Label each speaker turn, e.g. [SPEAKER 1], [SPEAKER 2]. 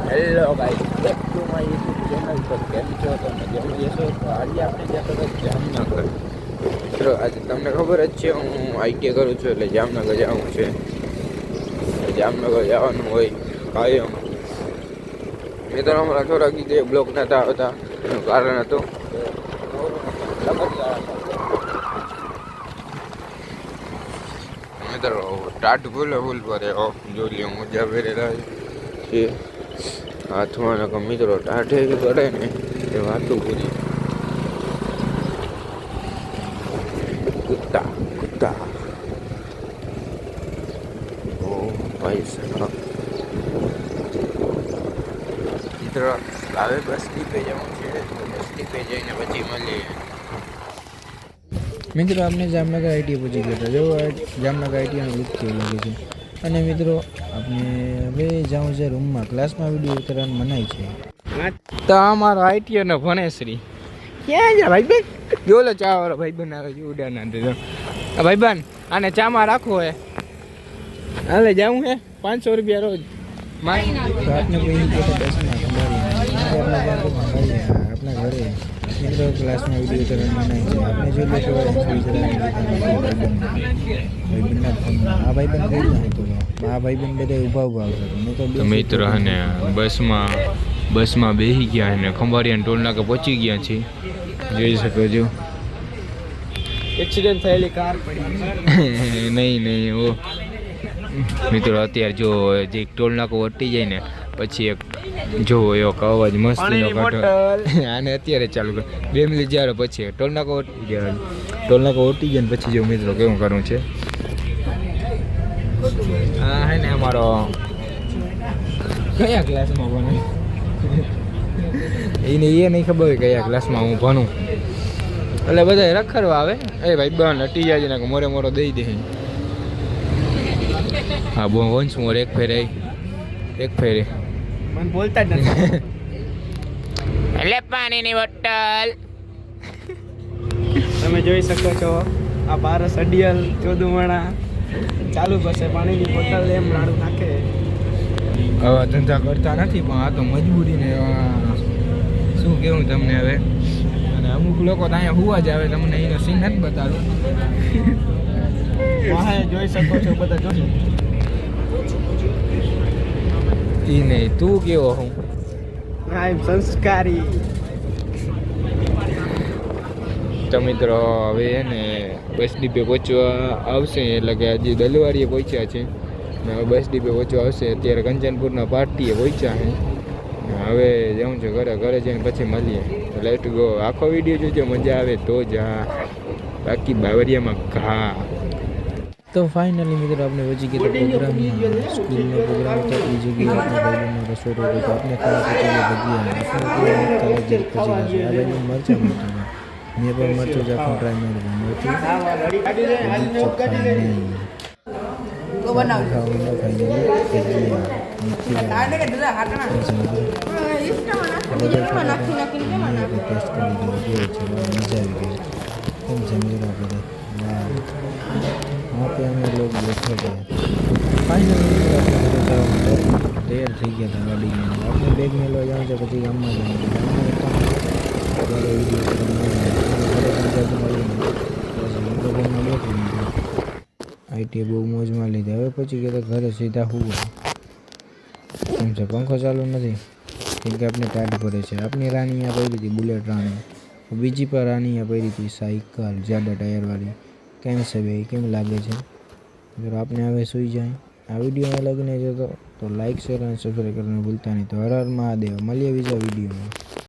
[SPEAKER 1] Hello guys, back to my YouTube channel. તો કેમ છો તમે? જમી જશો તો આજે આપણે જતો જામનગર. મિત્રો આજે તમને ખબર જ છે હું આઈટી કરું છું એટલે જામનગર જવાનું છે. જામનગર જવાનું હોય કાયમ. મિત્રો હમણાં થોડાક રીતે બ્લોક નતા આવતા એનું કારણ હતું મિત્રો ટાટ ફૂલ પર જોઈ લ્યો મોજા પહેરેલા છે હાથમાં. મિત્રો ટાઢે પડે ને એ વાતું પૂરી. કુત્તા કુત્તા ઓ ભાઈ સાહેબ. મિત્રો હવે બસ ડીપે જવું છે. બસ ડીપે જઈને પછી મળીએ.
[SPEAKER 2] મિત્રો આપણે જામનગર આઈટી પહોંચી ગયા હતા. જો જામનગર આઈટીનો લુક કેવો લાગે છે. અને મિત્રો આપણે હવે જાઉં છે રૂમમાં. ક્લાસમાં વિડીયો ઉતારવાનું મનાય છે.
[SPEAKER 1] તો અમારો આઈટીનો ભણેશ્રી ક્યાં છે ભાઈબંધ? જોલો ચા વાળો ભાઈબંધ આવે છે ઉડાના અંદર. ભાઈબંધ આને ચામાં રાખવો હે, હાલે જાવું હે 500 રૂપિયા રોજ.
[SPEAKER 2] તો આપણે કોઈ બસમાં આપણા ઘરે મિત્રો ક્લાસમાં વિડીયો ઉતારવાનું મનાય છે. આપણે જોઈ લો કે ભાઈબંધના ફોનમાં આ ભાઈબંધ કઈ ના હતો. આ ભાઈબંધ બધા ઊભા આવતા.
[SPEAKER 3] તો મિત્રો અને બસમાં બેસી ગયા અને ખંભાળિયા ટોલ નાકે પહોંચી ગયા છે. જોઈ શકો છો.
[SPEAKER 1] એક્સિડન્ટ થયેલી કાર પડી.
[SPEAKER 3] નહીં ઓ મિત્રો અત્યારે જો જે ટોલ નાકો વટી જાય ને પછી એક જો એક અવાજ મસ્તીનો કાઢો આને અત્યારે ચાલુ કર 2 મિનિટ જ્યારે પછી ટોલ નાકો વટી જાય ને પછી જો મિત્રો કેવું કરવું છે. હા હે ને અમારો કયા ક્લાસમાં ભણે એ નહીં ખબર હોય કયા ક્લાસમાં હું ભણું. એટલે બધા રખડવા આવે. એ ભાઈ બન હટી જાય ને મોરે દઈ દે. હા બહુ વંશ મોર એક ફેરે
[SPEAKER 1] મને બોલતા જ નથી. એટલે પાણીની બોટલ તમે જોઈ શકો છો. આ પારસ અડિયલ ચોદુમણા ચાલુ કરશે પાણીની બોટલ એમ રાડું નાખે.
[SPEAKER 2] હવે ધંધા કરતા નથી પણ આ તો મજબૂરીને શું કેવું તમને હવે. અને અમુક લોકો તો અહીંયા હુવા જ આવે. તમને એનો સીન નથી બતાડું.
[SPEAKER 1] જોઈ શકો છો બધા જોઈ.
[SPEAKER 3] એ નહીં તું કેવો હું
[SPEAKER 1] સંસ્કારી.
[SPEAKER 3] તો મિત્રો હવે ને બસ ડીપે પહોંચવા આવશે એટલે કે હજી દલવાડીએ પહોંચ્યા છે ને હવે બસ ડીપે પહોંચવા આવશે. અત્યારે કંચનપુરના પાર્ટીએ પહોંચ્યા છે. હવે જવું છે ઘરે જઈને પછી મળીએ. Let go. આખો વિડીયો જોજો, મજા આવે તો જ. બાકી બાવરિયામાં ઘા.
[SPEAKER 2] તો ફાઇનલી મિત્રો આપણે પહોંચી ગયા પ્રોગ્રામમાં. સ્કૂલનો પ્રોગ્રામ હતો એ જગ્યાએ આપણા ભાઈબંધનો રસોડો હતો. તો આપણે ખાવા પહોંચી ગયા ભજીયા. આ ભાઈબંધ મરચાં મૂકતા મેં પણ મરચું ચાખું ટ્રાય वहाँ पे हमें लोग बैठे थे. फाइनली तैयार થઈ ગયા હતા ગાડી में. આપણે બેગ में લો જાઉં છે પછી ગામમાં આઈટી બહુ મોજમાં લીધા. હવે પછી ગયા ઘરે સીધા હુવા. કેમ છે પંખો ચાલુ નથી કેમ કે આપણે ટાઢ પડે છે. આપણી રાણી આ પડી હતી બુલેટ રાણી. બીજી પર રાણી આ પડી હતી સાયકલ જાડા ટાયરવાળી. કેમ છે ભાઈ, કેમ લાગે છે? જો આપને હવે સુઈ જાય. આ વિડીયો લાગને જો તો લાઈક શેર અને સબસ્ક્રાઈબ કરવાનું ભૂલતા નહીં. તો હર હર મહાદેવ. મળીએ બીજા વિડીયોમાં.